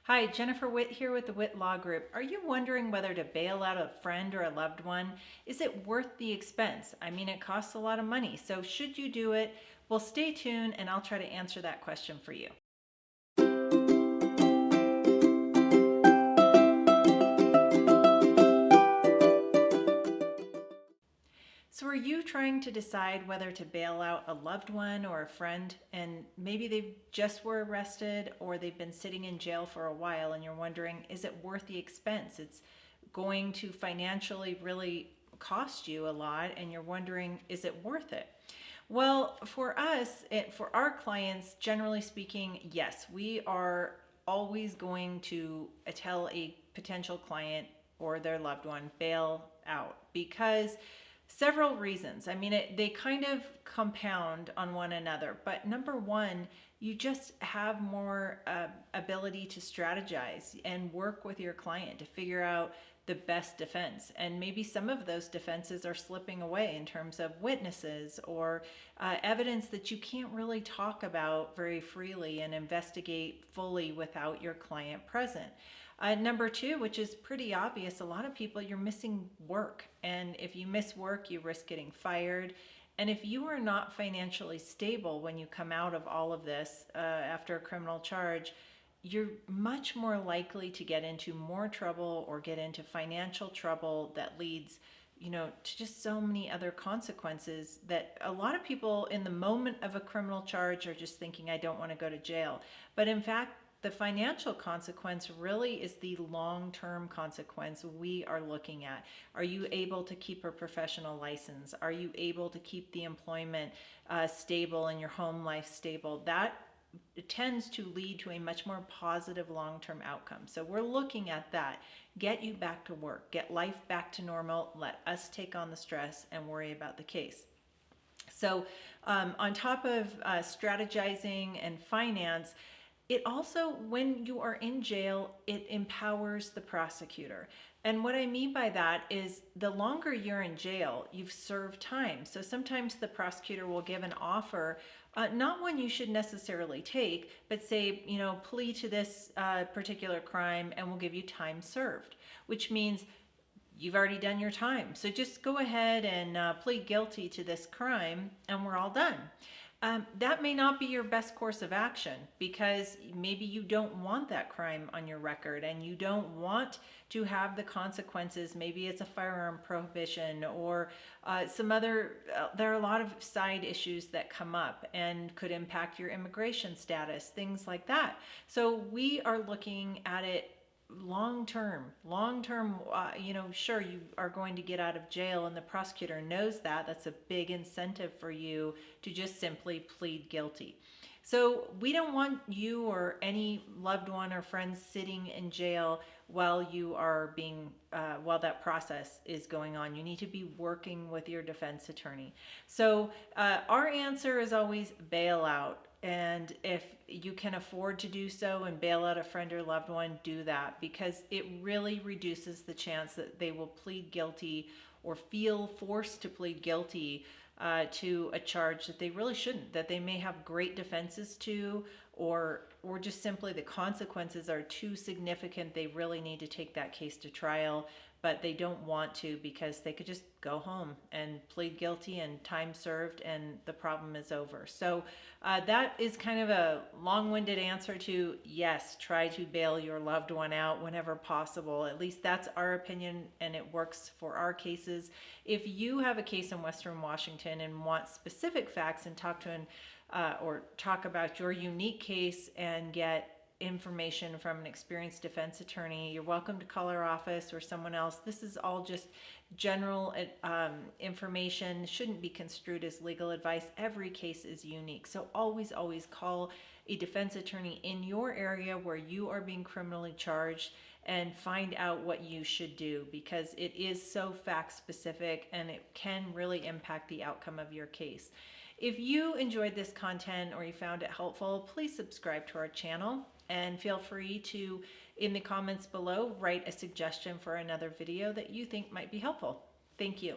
Hi, Jennifer Witt here with the Witt Law Group. Are you wondering whether to bail out a friend or a loved one? Is it worth the expense? I mean, it costs a lot of money, so should you do it? Well, stay tuned and I'll try to answer that question for you. So are you trying to decide whether to bail out a loved one or a friend, and maybe they just were arrested or they've been sitting in jail for a while and you're wondering, is it worth the expense? It's going to financially really cost you a lot and you're wondering, is it worth it? Well, for us, for our clients, generally speaking, yes, we are always going to tell a potential client or their loved one bail out because several reasons. I mean, they kind of compound on one another. But number one, you just have more ability to strategize and work with your client to figure out the best defense. And maybe some of those defenses are slipping away in terms of witnesses or evidence that you can't really talk about very freely and investigate fully without your client present. Number two, which is pretty obvious, a lot of people, you're missing work. And if you miss work, you risk getting fired. And if you are not financially stable when you come out of all of this after a criminal charge, you're much more likely to get into more trouble or get into financial trouble that leads, to just so many other consequences that a lot of people in the moment of a criminal charge are just thinking, I don't want to go to jail. But in fact, the financial consequence really is the long-term consequence we are looking at. Are you able to keep a professional license? Are you able to keep the employment stable and your home life stable? That tends to lead to a much more positive long-term outcome. So we're looking at that. Get you back to work, get life back to normal, let us take on the stress and worry about the case. So on top of strategizing and finance, it also, when you are in jail, it empowers the prosecutor. And what I mean by that is the longer you're in jail, you've served time. So sometimes the prosecutor will give an offer, not one you should necessarily take, but say, plea to this particular crime and we'll give you time served, which means you've already done your time. So just go ahead and plead guilty to this crime and we're all done. That may not be your best course of action because maybe you don't want that crime on your record and you don't want to have the consequences. Maybe it's a firearm prohibition or some other, there are a lot of side issues that come up and could impact your immigration status, things like that. So we are looking at it long-term, sure, you are going to get out of jail and the prosecutor knows that. That's a big incentive for you to just simply plead guilty. So we don't want you or any loved one or friend sitting in jail while you are while that process is going on. You need to be working with your defense attorney. So our answer is always bail out. And if you can afford to do so and bail out a friend or loved one, do that because it really reduces the chance that they will plead guilty or feel forced to plead guilty to a charge that they really shouldn't, that they may have great defenses to, or just simply the consequences are too significant. They really need to take that case to trial, but they don't want to because they could just go home and plead guilty and time served and the problem is over. So that is kind of a long-winded answer to yes, try to bail your loved one out whenever possible. At least that's our opinion and it works for our cases. If you have a case in Western Washington and want specific facts and talk about your unique case and get information from an experienced defense attorney, you're welcome to call our office or someone else. This is all just general information, shouldn't be construed as legal advice. Every case is unique. So always call a defense attorney in your area where you are being criminally charged and find out what you should do because it is so fact specific and it can really impact the outcome of your case. If you enjoyed this content or you found it helpful, please subscribe to our channel and feel free to, in the comments below, write a suggestion for another video that you think might be helpful. Thank you.